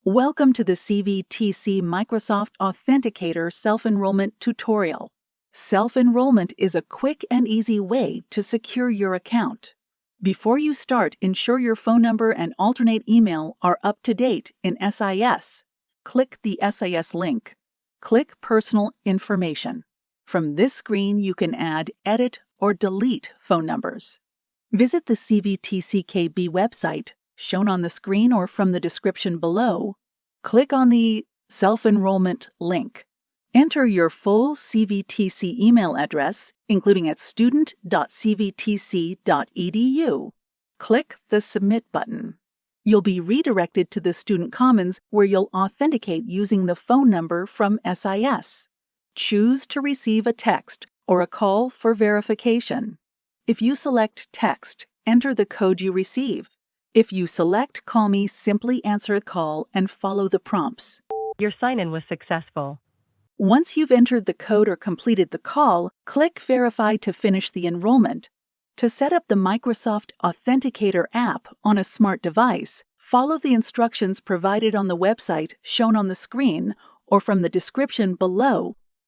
Welcome to the CVTC Microsoft Authenticator self-enrollment tutorial. Self-enrollment is a quick and easy way to secure your account. Before you start, ensure your phone number and alternate email are up to date in SIS. Click the SIS link. Click Personal Information. From this screen, you can add, edit, or delete phone numbers. Visit the CVTC-KB website, shown on the screen or from the description below. Click on the Self-Enrollment link. Enter your full CVTC email address, including at student.cvtc.edu. Click the Submit button. You'll be redirected to the Student Commons where you'll authenticate using the phone number from SIS. Choose to receive a text or a call for verification. If you select text, enter the code you receive. If you select Call Me, simply answer the call and follow the prompts. Your sign-in was successful. Once you've entered the code or completed the call, click Verify to finish the enrollment. To set up the Microsoft Authenticator app on a smart device, follow the instructions provided on the website shown on the screen or from the description below